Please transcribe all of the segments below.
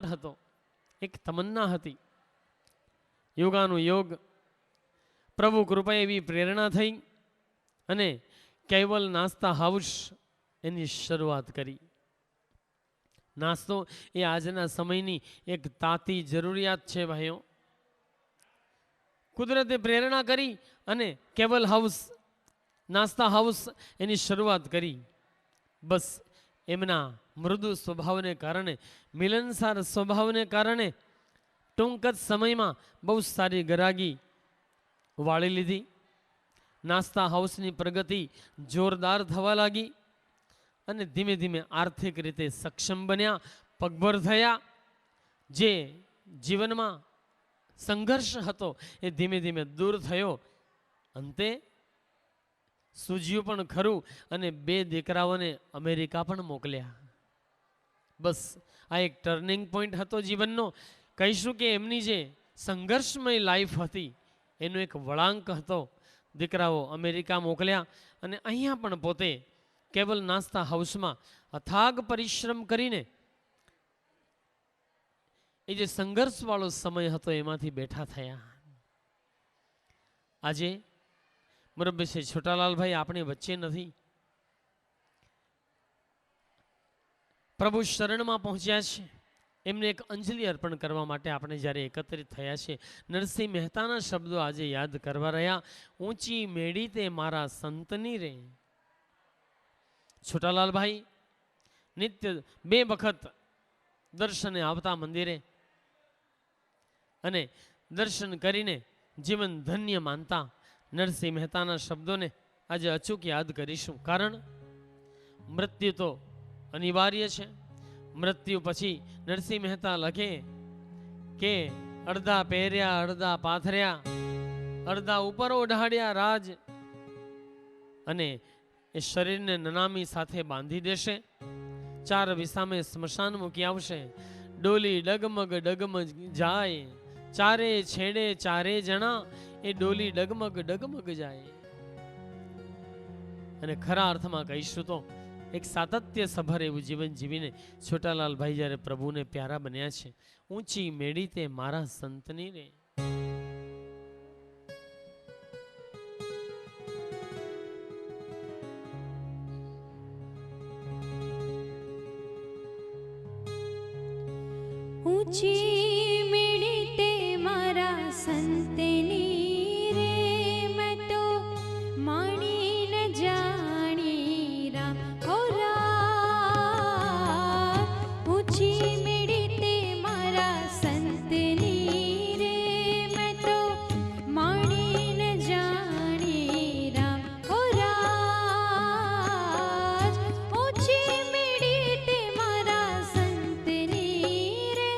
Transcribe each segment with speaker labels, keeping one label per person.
Speaker 1: હતો, એક તમન્ના હતી. યોગાનું યોગ, પ્રભુ કૃપા એવી પ્રેરણા થઈ અને કેવલ નાસ્તા હાઉસ એની શરૂઆત કરી. નાસ્તો એ આજના સમયની એક તાતી જરૂરિયાત છે ભાઈઓ. કુદરતે પ્રેરણા કરી અને કેવલ હાઉસ, નાસ્તા હાઉસ એની શરૂઆત કરી. બસ એમના મૃદુ સ્વભાવને કારણે, મિલનસાર સ્વભાવને કારણે ટૂંક જ સમયમાં બહુ સારી ગરાગી વાળી લીધી. નાસ્તા હાઉસની પ્રગતિ જોરદાર થવા લાગી અને ધીમે ધીમે આર્થિક રીતે સક્ષમ બન્યા, પગભર થયા. જે જીવનમાં સંઘર્ષ હતો એ ધીમે ધીમે દૂર થયો. અંતે સૂઝ્યું પણ ખરું અને 2 દીકરાઓને અમેરિકા પણ મોકલ્યા. બસ આ એક ટર્નિંગ પોઈન્ટ હતો જીવનનો. કહીશું કે એમની જે સંઘર્ષમય લાઈફ હતી એનો એક વળાંક હતો. દીકરાઓ અમેરિકા મોકલ્યા અને અહીંયા પણ પોતે કેવલ નાસ્તા હાઉસમાં અથાગ પરિશ્રમ કરીને એ જે સંઘર્ષવાળો સમય હતો એમાંથી બેઠા થયા. આજે મુરબ્બી છે છોટાલાલભાઈ આપણી વચ્ચે નથી. પ્રભુ શરણમાં પહોંચ્યા છે. એમને એક અંજલિ અર્પણ કરવા માટે આપણે જ્યારે એકત્રિત થયા છે, નરસિંહ મહેતાના શબ્દો આજે યાદ કરવા રહ્યા. ઊંચી મેળી તે મારા સંતની રે. છોટાલાલભાઈ નિત્ય 2 વખત દર્શને આવતા મંદિરે અને દર્શન કરીને જીવન ધન્ય માનતા નરસિંહ મહેતાના શબ્દોને આજે અચૂક યાદ કરીશું. કારણ મૃત્યુ તો અનિવાર્ય છે. મૃત્યુ પછી નરસિંહ મહેતા લખે કે અડધા પહેર્યા, અડધા પાથર્યા, અડધા ઉપર ઓઢાડ્યા રાજ, અને એ શરીરને નનામી સાથે બાંધી દેશે. 4 વિસામે સ્મશાન મૂકી આવશે. ડોલી ડગમગ ડગમગ જાય, ચારે છેડે 4 જણા, એ ડોલી ડગમગ ડગમગ જાય. અને ખરા અર્થમાં કહીશું તો એક સાતત્ય સભર એવું જીવન જીવીને છોટાલાલભાઈ જ્યારે પ્રભુને પ્યારા બન્યા છે. ઊંચી મેળી તે મારા સંતની રે.
Speaker 2: ઊંચી મેળી તે મારા સંતની રે, મેં તો માણી ન જાણી રામ હો રામ. ઊંચી મેળી તે મારા સંતની રે, મેં તો માણી ન જાણી રામ હો રાજ. ઊંચી મેળી તે મારા સંતની રે.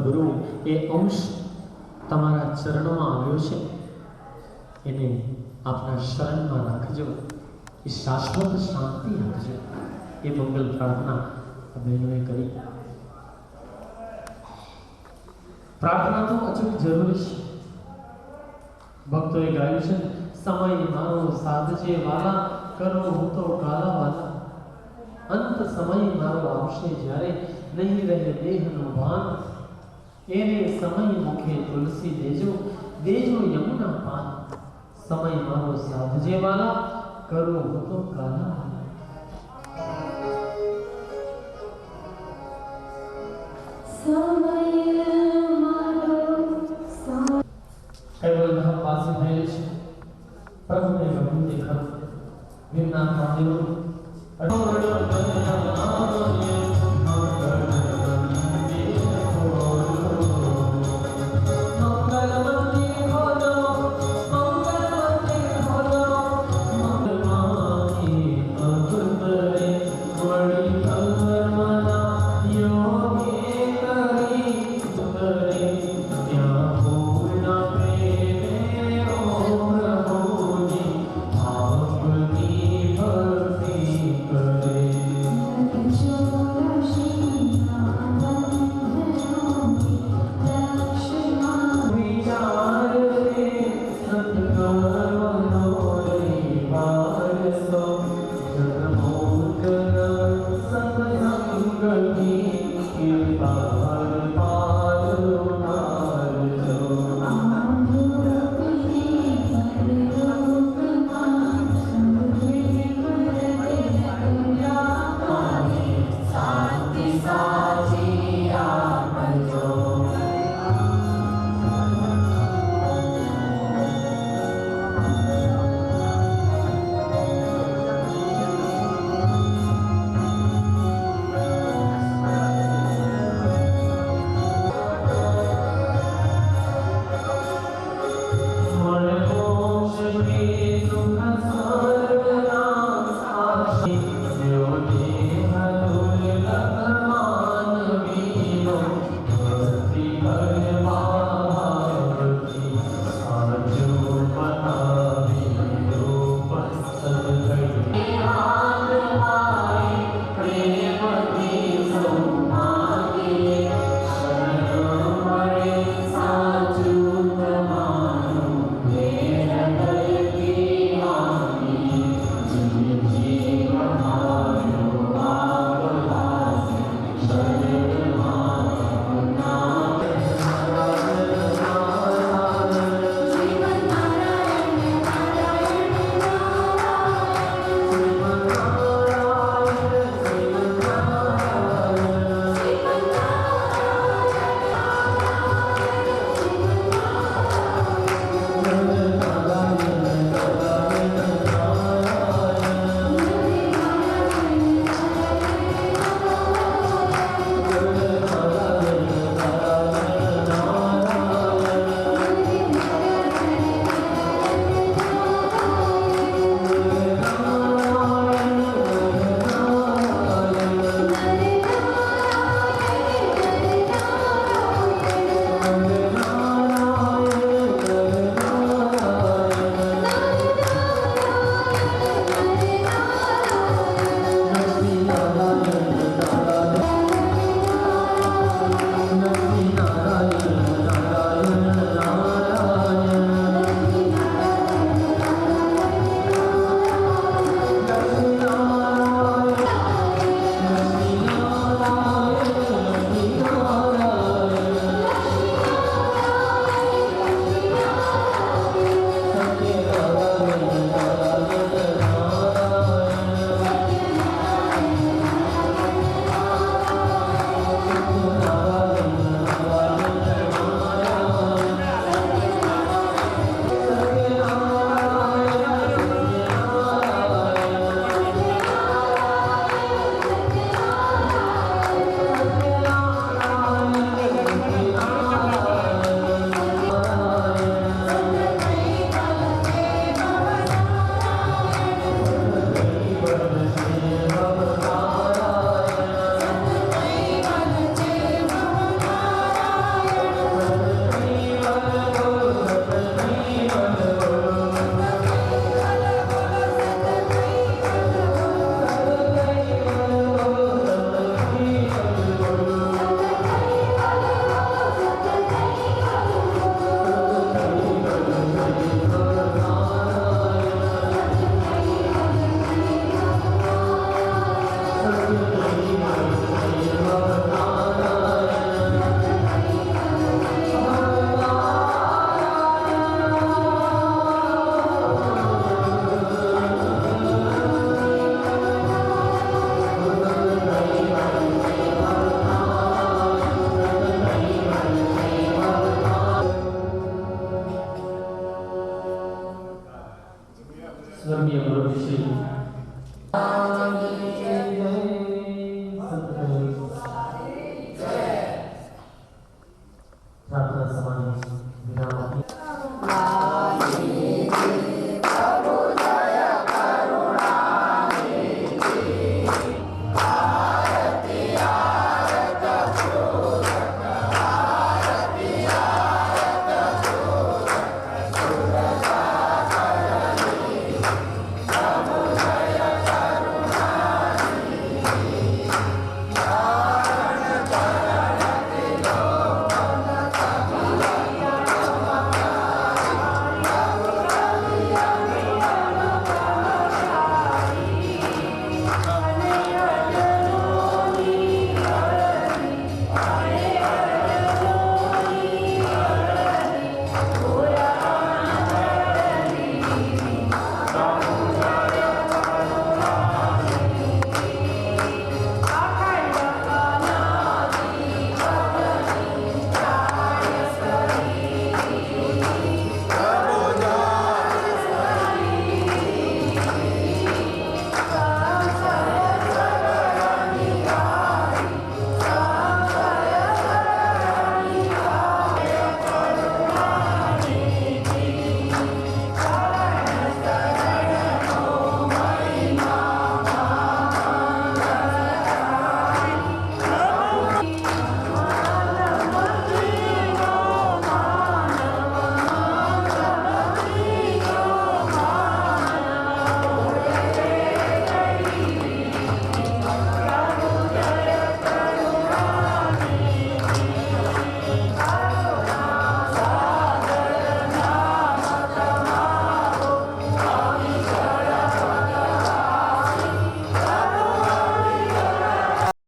Speaker 1: ગુરુ એ અંશ તમારા ચરણમાં આવ્યો છે, એને આપના શરણમાં રાખજો, એ શાશ્વત શાંતિ આપજો. એ મંગલ પ્રાર્થના આ બહેનોએ કરી. પ્રાર્થના તો અચૂક જરૂરી છે. ભક્તોએ ગાયું છે, સમય મારો સાધજે વાલા, કરો હું તો કાલા વાલા. અંત સમય મારો આવશે જ્યારે, નહીં રહે દેહનું ભાન. એને સમય મુખે તુલસી દેજો, દેજો યમુના પાન. સમય મારો સાધજે વાલા, કરો હું તો કાલા વાલા. કૈવલધામ વાસી થયેલ છે. પ્રભુને ગમ્યું તે ખરું. ભીમનાથ મહાદેવનું